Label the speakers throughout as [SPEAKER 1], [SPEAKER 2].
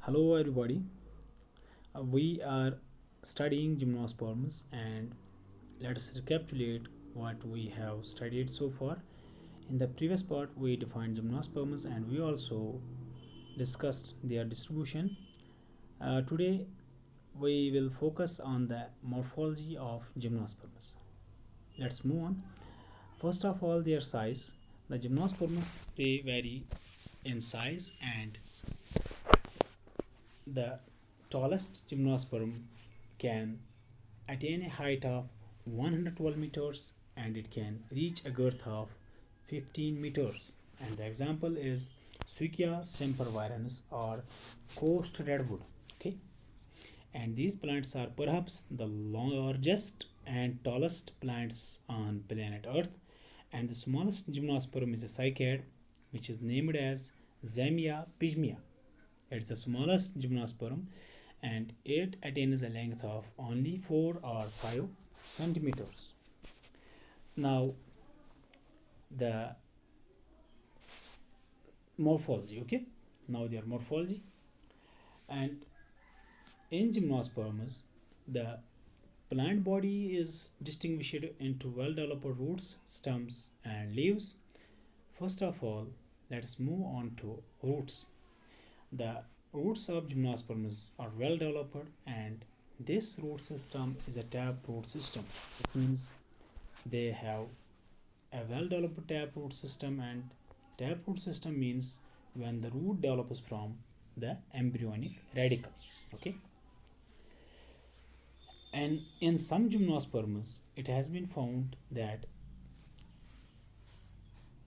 [SPEAKER 1] Hello everybody. We are studying gymnosperms and let's recapitulate what we have studied so far. In the previous part we defined gymnosperms and we also discussed their distribution. Today we will focus on the morphology of gymnosperms. Let's move on. First of all, their size. The gymnosperms they vary in size, and the tallest gymnosperm can attain a height of 112 meters and it can reach a girth of 15 meters. And the example is Suicia sempervirens or coast redwood. Okay, and these plants are perhaps the largest and tallest plants on planet Earth. And the smallest gymnosperm is a cycad, which is named as Zamia pygmea. It's the smallest gymnosperm and it attains a length of only 4 or 5 centimeters. Now, the morphology, okay? Now, their morphology. And in gymnosperms, the plant body is distinguished into well developed roots, stems, and leaves. First of all, let's move on to roots. The roots of gymnosperms are well developed, and this root system is a tap root system. It means they have a well developed tap root system, and tap root system means when the root develops from the embryonic radicle. Okay, and in some gymnosperms it has been found that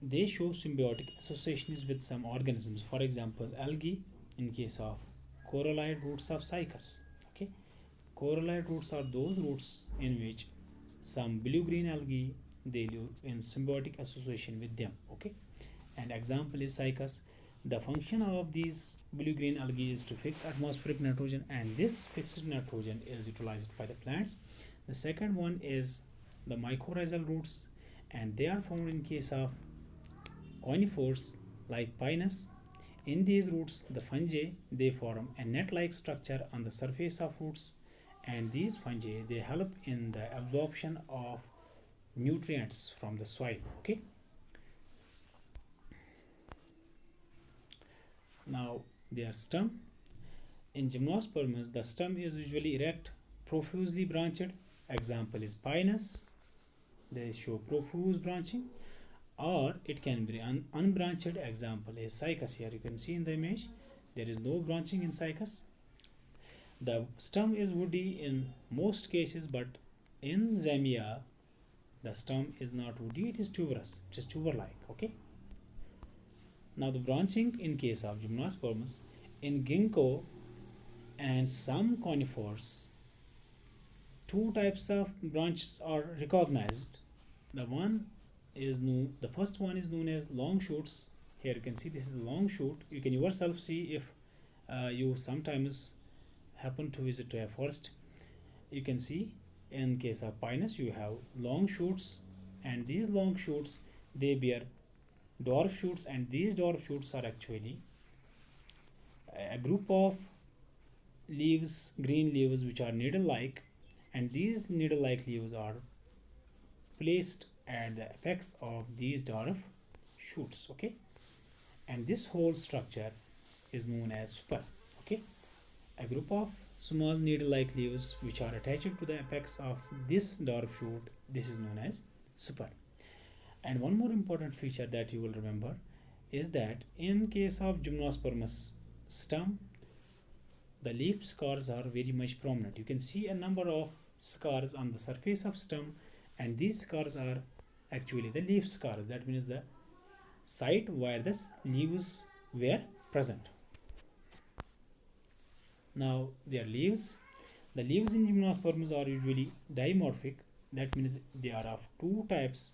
[SPEAKER 1] they show symbiotic associations with some organisms. For example, algae in case of coralline roots of cycas. Okay, coralline roots are those roots in which some blue-green algae they live in symbiotic association with them. Okay, and example is cycas. The function of these blue-green algae is to fix atmospheric nitrogen, and this fixed nitrogen is utilized by the plants. The second one is the mycorrhizal roots, and they are found in case of conifers like pinus. In these roots, the fungi they form a net-like structure on the surface of roots, and these fungi they help in the absorption of nutrients from the soil. Okay. Now their stem. In gymnosperms, the stem is usually erect, profusely branched. Example is pinus. They show profuse branching, or it can be unbranched. Example is cycas. Here you can see in the image there is no branching in cycas. The stem is woody in most cases, but in Zamia the stem is not woody, it is tuberous, it is tuber-like. Okay. Now the branching in case of gymnosperms, in ginkgo and some conifers, two types of branches are recognized. The first one is known as long shoots. Here you can see this is the long shoot. You can yourself see if you sometimes happen to visit a forest. You can see in case of pinus you have long shoots, and these long shoots they bear dwarf shoots, and these dwarf shoots are actually a group of leaves, green leaves, which are needle-like, and these needle-like leaves are placed at the apex of these dwarf shoots. Okay, and this whole structure is known as spur. Okay, a group of small needle-like leaves which are attached to the apex of this dwarf shoot, this is known as spur. And one more important feature that you will remember is that in case of gymnospermus stem, the leaf scars are very much prominent. You can see a number of scars on the surface of stem, and these scars are actually the leaf scars. That means the site where the leaves were present. Now their leaves. The leaves in gymnosperms are usually dimorphic. That means they are of two types.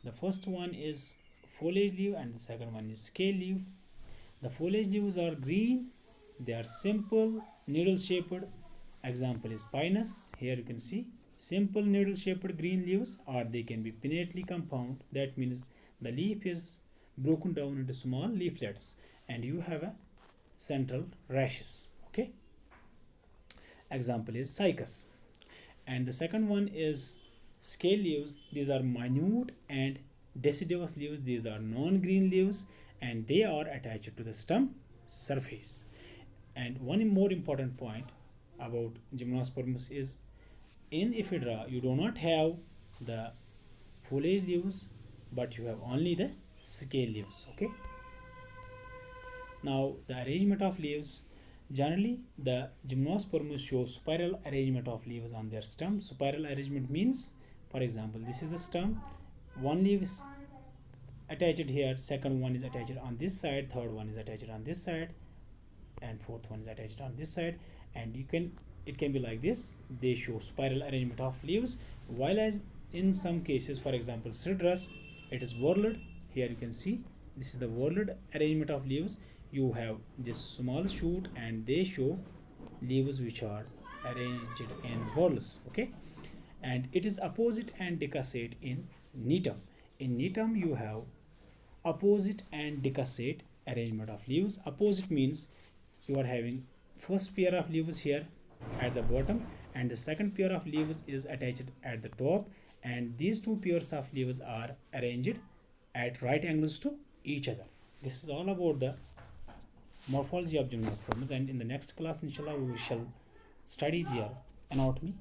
[SPEAKER 1] The first one is foliage leaf and the second one is scale leaf. The foliage leaves are green. They are simple needle shaped. Example is pinus. Here you can see simple needle shaped green leaves, or they can be pinnately compound. That means the leaf is broken down into small leaflets and you have a central rashes. Okay, example is cycas. And the second one is scale leaves. These are minute and deciduous leaves. These are non-green leaves and they are attached to the stem surface. And one more important point about gymnosperms is in ephedra you do not have the foliage leaves but you have only the scale leaves. Okay, now the arrangement of leaves. Generally, the gymnosperms show spiral arrangement of leaves on their stem. Spiral arrangement means, for example, this is the stem. One leaf is attached here, second one is attached on this side, third one is attached on this side, and fourth one is attached on this side. And it can be like this. They show spiral arrangement of leaves. While as in some cases, for example, cedrus, it is whorled. Here you can see this is the whorled arrangement of leaves. You have this small shoot and they show leaves which are arranged in whorls. Okay, and it is opposite and decussate in netum. In netum you have opposite and decussate arrangement of leaves. Opposite means you are having first pair of leaves here at the bottom and the second pair of leaves is attached at the top, and these two pairs of leaves are arranged at right angles to each other. This is all about the morphology of gymnosperms, and in the next class inshallah we shall study their anatomy.